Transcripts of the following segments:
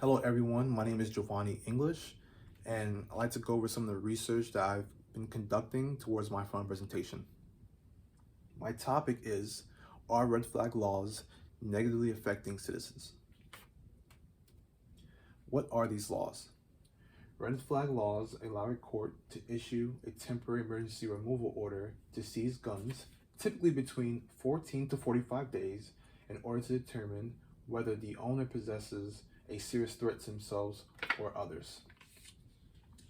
Hello everyone, my name is Giovanni English, and I'd like to go over some of the research that I've been conducting towards my final presentation. My topic is, are red flag laws negatively affecting citizens? What are these laws? Red flag laws allow a court to issue a temporary emergency removal order to seize guns, typically between 14 to 45 days, in order to determine whether the owner possesses a serious threat to themselves or others.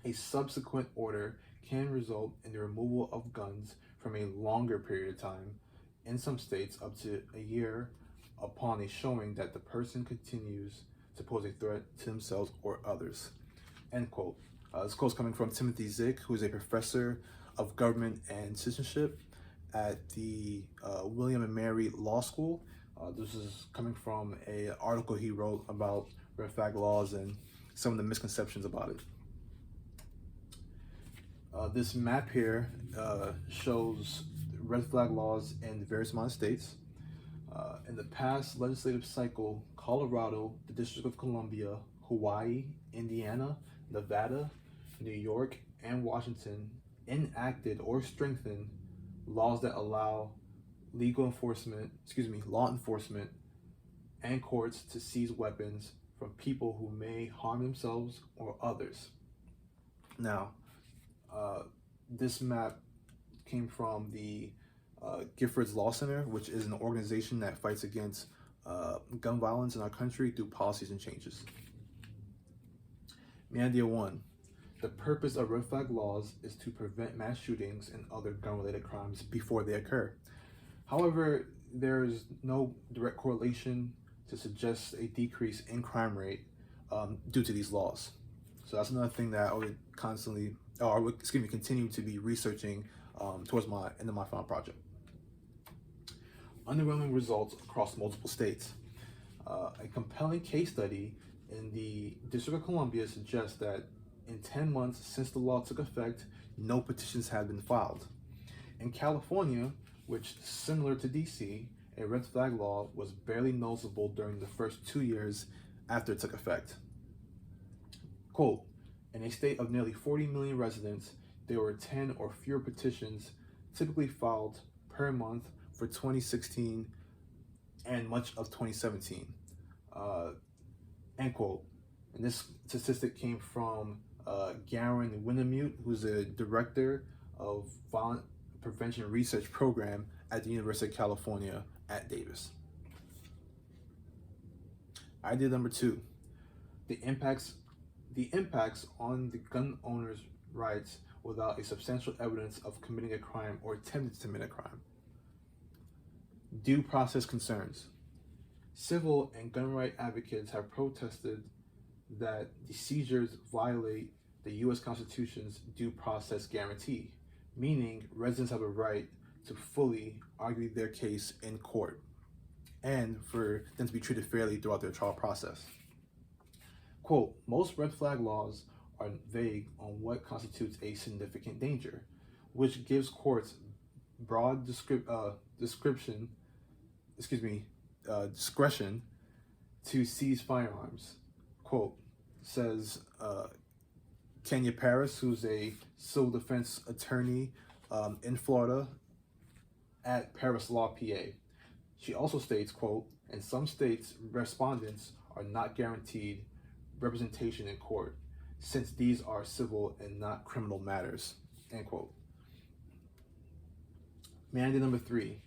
A subsequent order can result in the removal of guns from a longer period of time, in some states up to a year, upon a showing that the person continues to pose a threat to themselves or others. End quote. This quote is coming from Timothy Zick, who is a professor of government and citizenship at the William and Mary Law School. This is coming from an article he wrote about red flag laws and some of the misconceptions about it. This map here shows red flag laws in various amount of states. In the past legislative cycle, Colorado, the District of Columbia, Hawaii, Indiana, Nevada, New York, and Washington enacted or strengthened laws that allow law enforcement and courts to seize weapons from people who may harm themselves or others. Now, this map came from the Giffords Law Center, which is an organization that fights against gun violence in our country through policies and changes. Main idea one, the purpose of red flag laws is to prevent mass shootings and other gun-related crimes before they occur. However, there's no direct correlation to suggest a decrease in crime rate due to these laws. So that's another thing that I would continue to be researching towards my end of my final project. Underwhelming results across multiple states. A compelling case study in the District of Columbia suggests that in 10 months since the law took effect, no petitions had been filed. In California, which similar to DC, a red flag law was barely noticeable during the first 2 years after it took effect. Quote, in a state of nearly 40 million residents, there were 10 or fewer petitions typically filed per month for 2016 and much of 2017. End quote. And this statistic came from Garen Winnemute, who's a director of Violent Prevention Research Program at the University of California at Davis. Idea number two, the impacts on the gun owner's rights without a substantial evidence of committing a crime or attempting to commit a crime. Due process concerns. Civil and gun right advocates have protested that the seizures violate the U.S. Constitution's due process guarantee, meaning residents have a right to fully argue their case in court and for them to be treated fairly throughout their trial process. Quote, most red flag laws are vague on what constitutes a significant danger, which gives courts broad discretion to seize firearms. Quote, says Kenya Paris, who's a civil defense attorney in Florida at Paris Law, PA. She also states, quote, in some states, respondents are not guaranteed representation in court, since these are civil and not criminal matters, end quote. Mandate number three,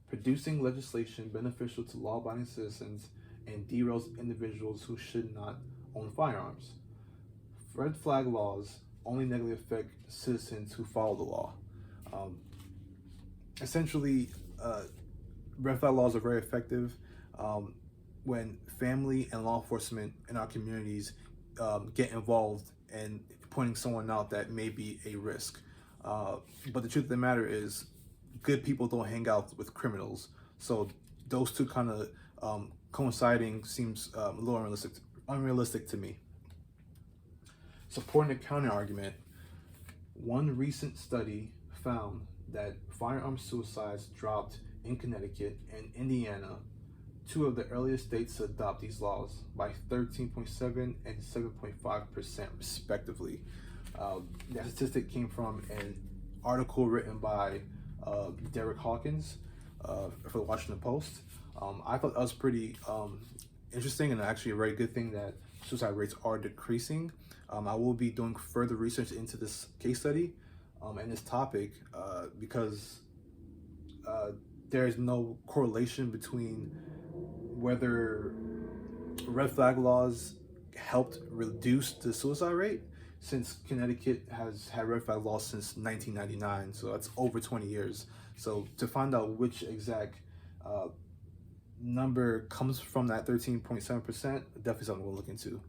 producing legislation beneficial to law-abiding citizens and derails individuals who should not own firearms. Red flag laws only negatively affect citizens who follow the law. Essentially, red flag laws are very effective when family and law enforcement in our communities get involved in pointing someone out that may be a risk. But the truth of the matter is, good people don't hang out with criminals. So those two kind of coinciding seems a little unrealistic to me. Supporting the counter argument, one recent study found that firearm suicides dropped in Connecticut and Indiana two of the earliest states to adopt these laws by 13.7 and 7.5% respectively. That statistic came from an article written by Derek Hawkins for the Washington Post. I thought that was pretty interesting and actually a very good thing that suicide rates are decreasing. I will be doing further research into this case study and this topic because there is no correlation between whether red flag laws helped reduce the suicide rate, since Connecticut has had red flag laws since 1999, so that's over 20 years. So to find out which exact number comes from that 13.7%, definitely something we'll look into.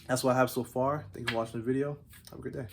That's what I have so far. Thank you for watching the video. Have a good day.